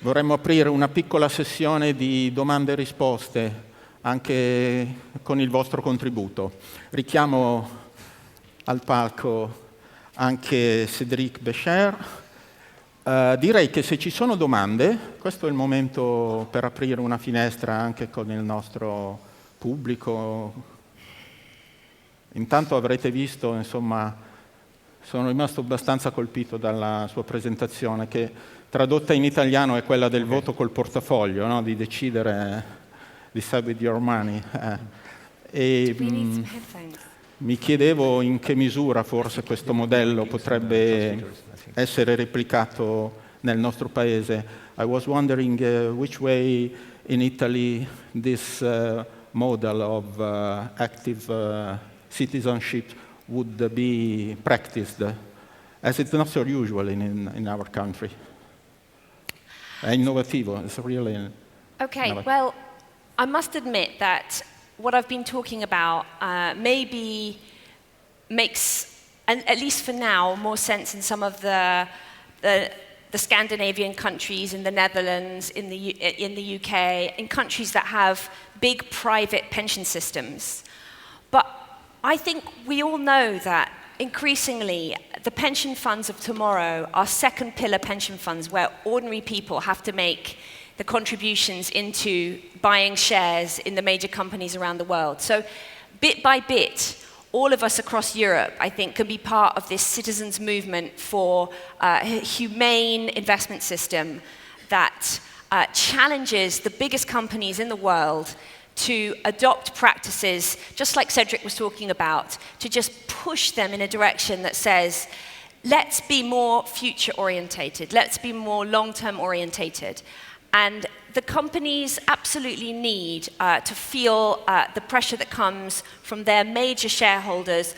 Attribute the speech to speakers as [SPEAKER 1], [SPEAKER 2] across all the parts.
[SPEAKER 1] Vorremmo aprire una piccola sessione di domande e risposte, anche con il vostro contributo. Richiamo al palco anche Cédric Baecher. Direi che se ci sono domande, questo è il momento per aprire una finestra anche con il nostro pubblico. Intanto avrete visto, insomma, sono rimasto abbastanza colpito dalla sua presentazione, che tradotta in italiano è quella del voto col portafoglio, no? Di decidere, decide with your money. Mi chiedevo in che misura forse questo modello potrebbe essere replicato nel nostro paese. I was wondering which way in Italy this model of active citizenship would be practiced, as it's not so usual in our country. È innovativo, it's really
[SPEAKER 2] Okay,
[SPEAKER 1] innovative.
[SPEAKER 2] well, I must admit that what I've been talking about maybe makes, at least for now, more sense in some of the Scandinavian countries, in the Netherlands, in the UK, in countries that have big private pension systems. But I think we all know that increasingly the pension funds of tomorrow are second pillar pension funds where ordinary people have to make the contributions into buying shares in the major companies around the world. So bit by bit, all of us across Europe, I think, can be part of this citizens' movement for a humane investment system that challenges the biggest companies in the world to adopt practices, just like Cédric was talking about, to just push them in a direction that says, let's be more future-orientated, let's be more long-term orientated. And the companies absolutely need to feel the pressure that comes from their major shareholders.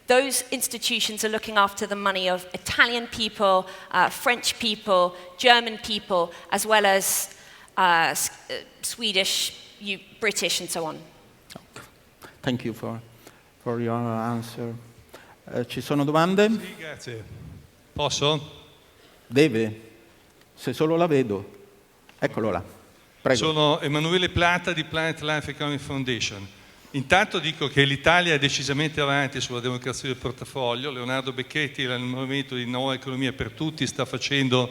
[SPEAKER 2] Those institutions are looking after the money of Italian people, French people, German people, as well as Swedish, British, and so on.
[SPEAKER 1] Thank you for your answer. Ci sono domande?
[SPEAKER 3] Sì, grazie. Posso?
[SPEAKER 1] Deve, se solo la vedo. Eccolo là. Prego.
[SPEAKER 3] Sono Emanuele Plata di Planet Life Economic Foundation. Intanto dico che l'Italia è decisamente avanti sulla democrazia del portafoglio. Leonardo Becchetti, nel movimento di Nuova Economia per Tutti, sta facendo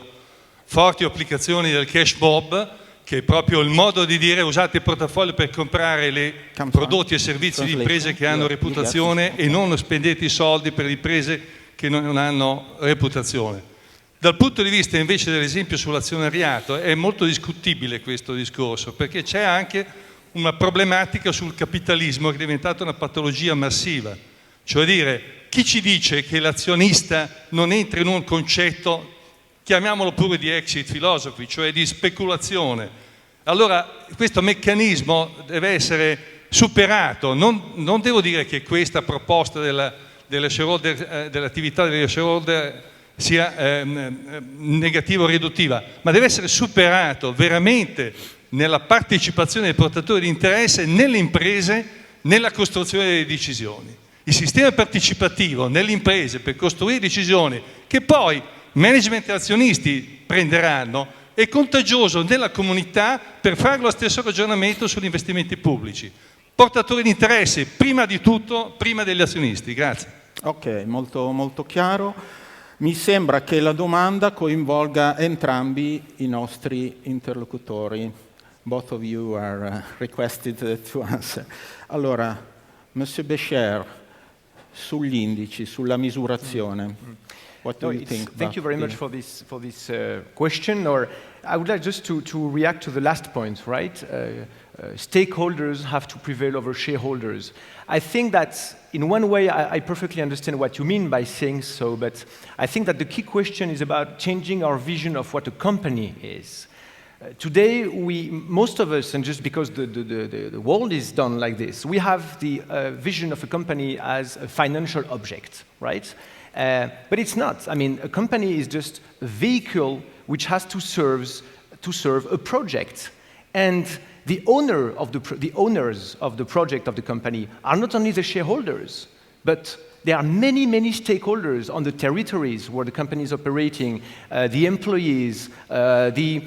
[SPEAKER 3] forti applicazioni del cash bob, che è proprio il modo di dire usate il portafoglio per comprare le prodotti e servizi di imprese che hanno reputazione e non spendete i soldi per le imprese che non hanno reputazione. Dal punto di vista invece dell'esempio sull'azionariato è molto discutibile questo discorso, perché c'è anche una problematica sul capitalismo che è diventata una patologia massiva. Cioè dire, chi ci dice che l'azionista non entra in un concetto, chiamiamolo pure di exit philosophy, cioè di speculazione. Allora questo meccanismo deve essere superato. Non devo dire che questa proposta dell'attività delle shareholder sia negativa o riduttiva, ma deve essere superato veramente nella partecipazione dei portatori di interesse nelle imprese, nella costruzione delle decisioni. Il sistema partecipativo nelle imprese per costruire decisioni che poi management e azionisti prenderanno è contagioso nella comunità per fare lo stesso ragionamento sugli investimenti pubblici. Portatori di interesse, prima di tutto, prima degli azionisti. Grazie.
[SPEAKER 1] Ok, molto, molto chiaro. Mi sembra che la domanda coinvolga entrambi i nostri interlocutori. Both of you are requested to answer. Allora, Monsieur Baecher, sugli indici, sulla misurazione. What do you think?
[SPEAKER 4] Thank you very much for this question. Or I would like just to react to the last point, right? Stakeholders have to prevail over shareholders. I think that in one way I perfectly understand what you mean by saying so, but I think that the key question is about changing our vision of what a company is. Today, most of us, and just because the world is done like this, we have the vision of a company as a financial object, right? But it's not. I mean, a company is just a vehicle which has to serve a project. And the owners of the project of the company are not only the shareholders, but there are many, many stakeholders on the territories where the company is operating, the employees, the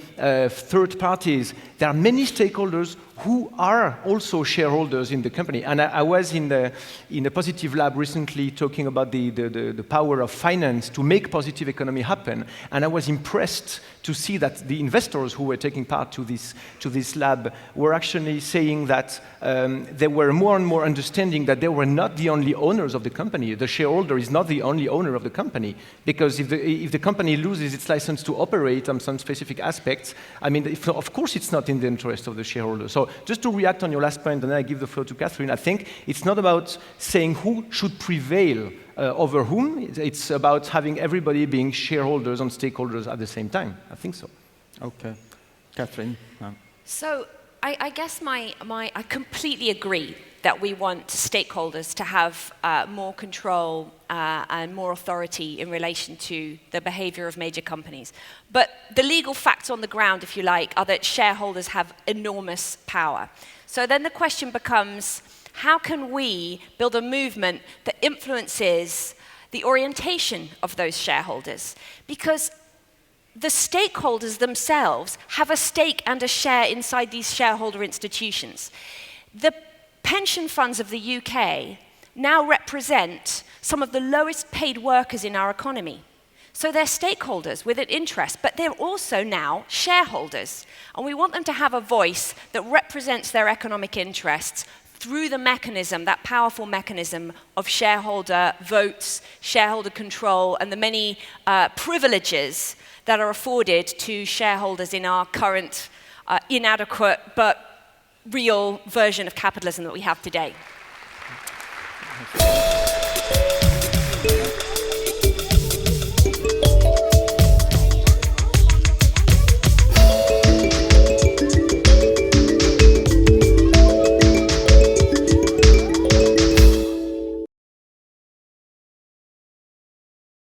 [SPEAKER 4] third parties. There are many stakeholders who are also shareholders in the company. And I was in a positive lab recently talking about the power of finance to make positive economy happen. And I was impressed to see that the investors who were taking part to this lab were actually saying that they were more and more understanding that they were not the only owners of the company. The shareholder is not the only owner of the company, because if the company loses its license to operate on some specific aspects, I mean, of course it's not in the interest of the shareholder. So just to react on your last point, and then I give the floor to Catherine, I think it's not about saying who should prevail over whom. It's about having everybody being shareholders and stakeholders at the same time. I think so.
[SPEAKER 1] Okay. Catherine?
[SPEAKER 2] So I guess I completely agree that we want stakeholders to have more control and more authority in relation to the behavior of major companies. But the legal facts on the ground, if you like, are that shareholders have enormous power. So then the question becomes, how can we build a movement that influences the orientation of those shareholders? Because the stakeholders themselves have a stake and a share inside these shareholder institutions. The pension funds of the UK now represent some of the lowest paid workers in our economy. So they're stakeholders with an interest, but they're also now shareholders. And we want them to have a voice that represents their economic interests through the mechanism, that powerful mechanism of shareholder votes, shareholder control, and the many privileges that are afforded to shareholders in our current inadequate but real version of capitalism that we have today.